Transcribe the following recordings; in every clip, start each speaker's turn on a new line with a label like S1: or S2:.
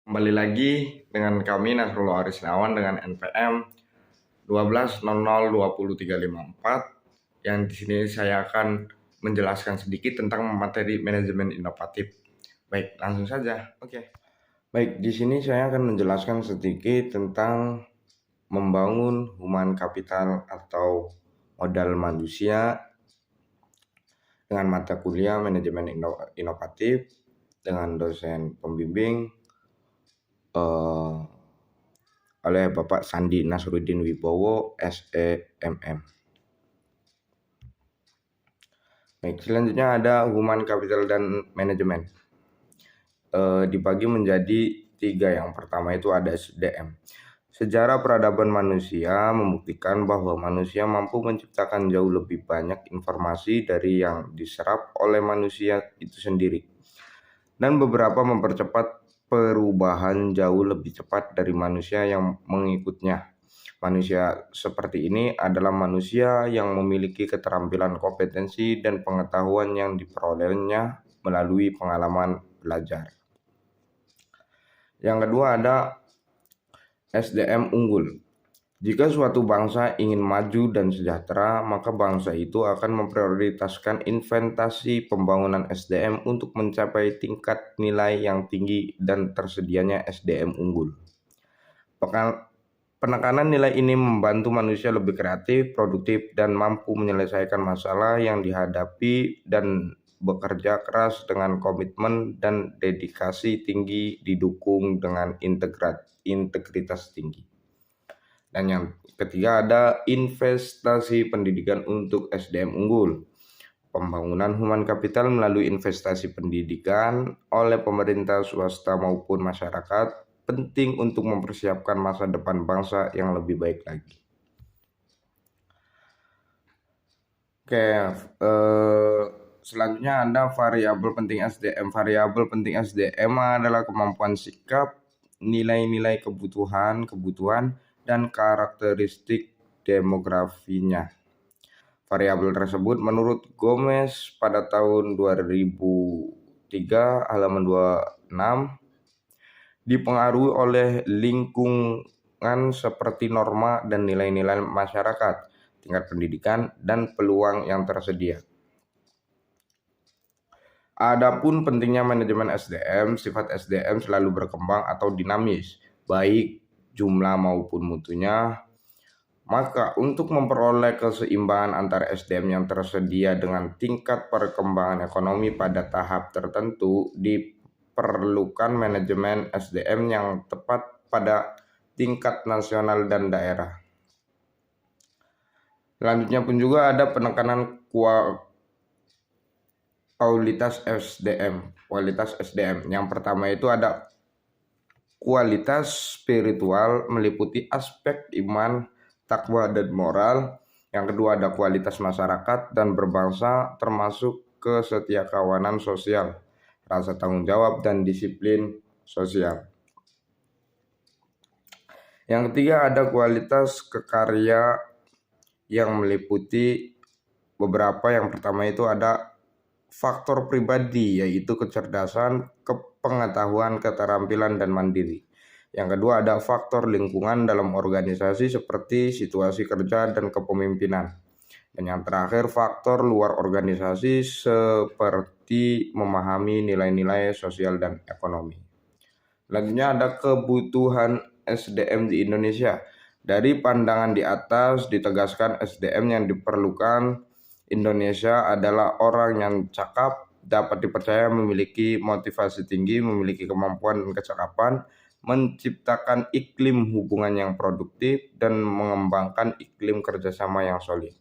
S1: Kembali lagi dengan kami Nasrullah Arisnawan dengan NPM 12002034 yang di sini saya akan menjelaskan sedikit tentang materi manajemen inovatif. Baik, langsung saja. Oke. Baik, di sini saya akan menjelaskan sedikit tentang membangun human capital atau modal manusia dengan mata kuliah manajemen inovatif dengan dosen pembimbing oleh Bapak Sandi Nasruddin Wibowo, SEMM. Baik, selanjutnya ada Human Capital dan Manajemen. Dibagi menjadi 3. Yang pertama itu ada SDM. Sejarah peradaban manusia membuktikan bahwa manusia mampu menciptakan jauh lebih banyak informasi dari yang diserap oleh manusia itu sendiri. Dan beberapa mempercepat perubahan jauh lebih cepat dari manusia yang mengikutnya. Manusia seperti ini adalah manusia yang memiliki keterampilan, kompetensi, dan pengetahuan yang diperolehnya melalui pengalaman belajar. Yang kedua ada SDM unggul. Jika suatu bangsa ingin maju dan sejahtera, maka bangsa itu akan memprioritaskan investasi pembangunan SDM untuk mencapai tingkat nilai yang tinggi dan tersedianya SDM unggul. Penekanan nilai ini membantu manusia lebih kreatif, produktif, dan mampu menyelesaikan masalah yang dihadapi dan bekerja keras dengan komitmen dan dedikasi tinggi didukung dengan integritas tinggi. Dan yang ketiga ada investasi pendidikan untuk SDM unggul. Pembangunan human capital melalui investasi pendidikan oleh pemerintah, swasta maupun masyarakat penting untuk mempersiapkan masa depan bangsa yang lebih baik lagi. Oke, selanjutnya ada variabel penting SDM. Variabel penting SDM adalah kemampuan sikap, nilai-nilai kebutuhan, dan karakteristik demografinya. Variabel tersebut menurut Gomez pada tahun 2003 halaman 26 dipengaruhi oleh lingkungan seperti norma dan nilai-nilai masyarakat, tingkat pendidikan, dan peluang yang tersedia. Adapun pentingnya manajemen SDM, sifat SDM selalu berkembang atau dinamis, baik jumlah maupun mutunya. Maka untuk memperoleh keseimbangan antara SDM yang tersedia dengan tingkat perkembangan ekonomi pada tahap tertentu, diperlukan manajemen SDM yang tepat pada tingkat nasional dan daerah. Selanjutnya pun juga ada penekanan kualitas SDM. Yang pertama itu ada kualitas spiritual meliputi aspek iman, takwa, dan moral. Yang kedua ada kualitas masyarakat dan berbangsa termasuk kesetiakawanan sosial, rasa tanggung jawab, dan disiplin sosial. Yang ketiga ada kualitas kekarya yang meliputi beberapa. Yang pertama itu ada faktor pribadi, yaitu kecerdasan, kepengetahuan, keterampilan, dan mandiri. Yang kedua ada faktor lingkungan dalam organisasi seperti situasi kerja dan kepemimpinan. Dan yang terakhir faktor luar organisasi seperti memahami nilai-nilai sosial dan ekonomi. Selanjutnya ada kebutuhan SDM di Indonesia. Dari pandangan di atas ditegaskan SDM yang diperlukan Indonesia adalah orang yang cakap, dapat dipercaya, memiliki motivasi tinggi, memiliki kemampuan dan kecakapan, menciptakan iklim hubungan yang produktif, dan mengembangkan iklim kerjasama yang solid.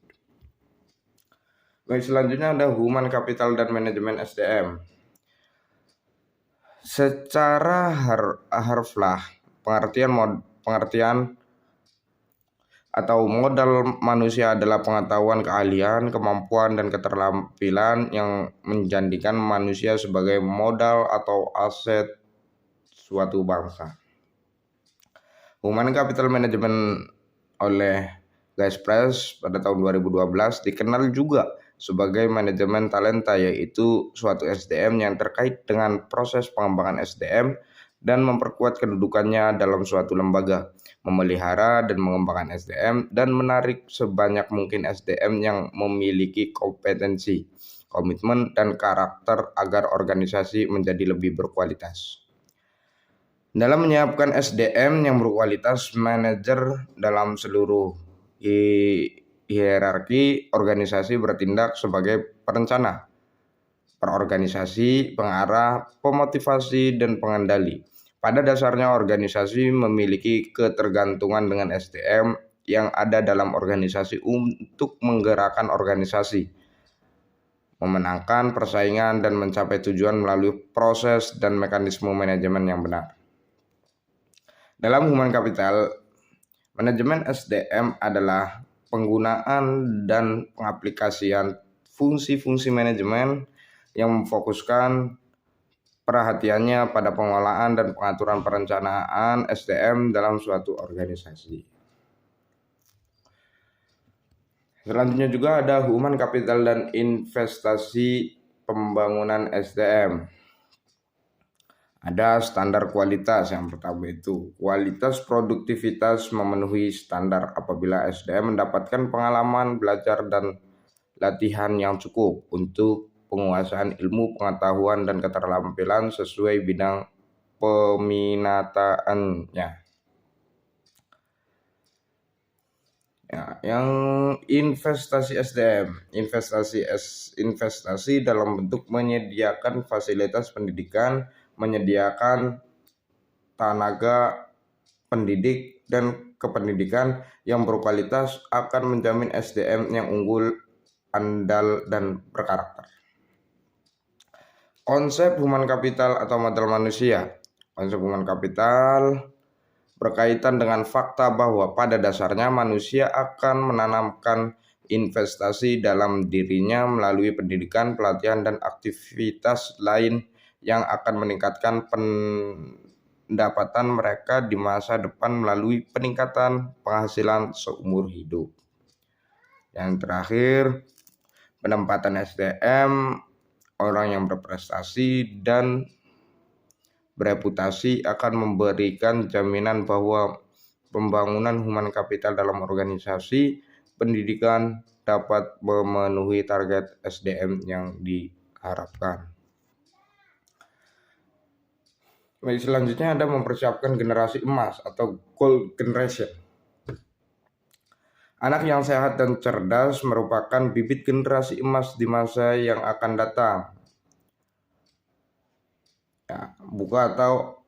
S1: Baik, selanjutnya ada human capital dan manajemen SDM. Secara harfiah, pengertian atau modal manusia adalah pengetahuan, keahlian, kemampuan, dan keterampilan yang menjadikan manusia sebagai modal atau aset suatu bangsa. Human Capital Management oleh Guys Press pada tahun 2012 dikenal juga sebagai manajemen talenta, yaitu suatu SDM yang terkait dengan proses pengembangan SDM dan memperkuat kedudukannya dalam suatu lembaga, memelihara dan mengembangkan SDM, dan menarik sebanyak mungkin SDM yang memiliki kompetensi, komitmen, dan karakter agar organisasi menjadi lebih berkualitas. Dalam menyiapkan SDM yang berkualitas, manajer dalam seluruh hierarki organisasi bertindak sebagai perencana, perorganisasi, pengarah, pemotivasi, dan pengendali. Pada dasarnya organisasi memiliki ketergantungan dengan SDM yang ada dalam organisasi untuk menggerakkan organisasi, memenangkan persaingan, dan mencapai tujuan melalui proses dan mekanisme manajemen yang benar. Dalam human capital, manajemen SDM adalah penggunaan dan pengaplikasian fungsi-fungsi manajemen yang memfokuskan perhatiannya pada pengelolaan dan pengaturan perencanaan SDM dalam suatu organisasi. Selanjutnya juga ada human capital dan investasi pembangunan SDM. Ada standar kualitas. Yang pertama itu kualitas produktivitas memenuhi standar apabila SDM mendapatkan pengalaman belajar dan latihan yang cukup untuk penguasaan ilmu, pengetahuan, dan keterampilan sesuai bidang peminatannya. Ya, yang investasi SDM, investasi dalam bentuk menyediakan fasilitas pendidikan, menyediakan tenaga pendidik dan kependidikan yang berkualitas akan menjamin SDM yang unggul, andal, dan berkarakter. Konsep human capital atau modal manusia. Konsep human capital berkaitan dengan fakta bahwa pada dasarnya manusia akan menanamkan investasi dalam dirinya melalui pendidikan, pelatihan, dan aktivitas lain yang akan meningkatkan pendapatan mereka di masa depan melalui peningkatan penghasilan seumur hidup. Yang terakhir, penempatan SDM, orang yang berprestasi dan bereputasi akan memberikan jaminan bahwa pembangunan human capital dalam organisasi pendidikan dapat memenuhi target SDM yang diharapkan. Baik, selanjutnya ada mempersiapkan generasi emas atau gold generation. Anak yang sehat dan cerdas merupakan bibit generasi emas di masa yang akan datang. Ya, buku atau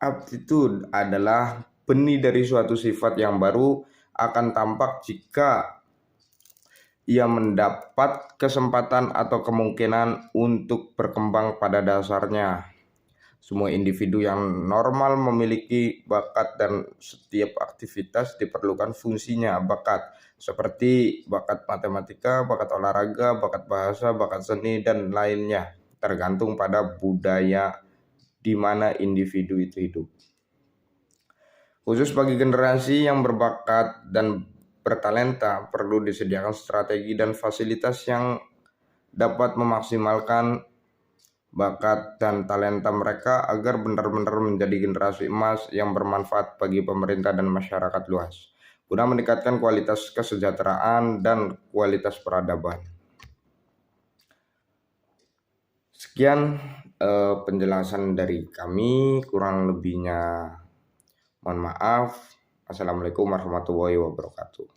S1: aptitude adalah benih dari suatu sifat yang baru akan tampak jika ia mendapat kesempatan atau kemungkinan untuk berkembang pada dasarnya. Semua individu yang normal memiliki bakat dan setiap aktivitas diperlukan fungsinya bakat, seperti bakat matematika, bakat olahraga, bakat bahasa, bakat seni, dan lainnya, tergantung pada budaya di mana individu itu hidup. Khusus bagi generasi yang berbakat dan bertalenta, perlu disediakan strategi dan fasilitas yang dapat memaksimalkan bakat dan talenta mereka agar benar-benar menjadi generasi emas yang bermanfaat bagi pemerintah dan masyarakat luas, guna meningkatkan kualitas kesejahteraan dan kualitas peradaban. Sekian penjelasan dari kami, kurang lebihnya mohon maaf. Assalamualaikum warahmatullahi wabarakatuh.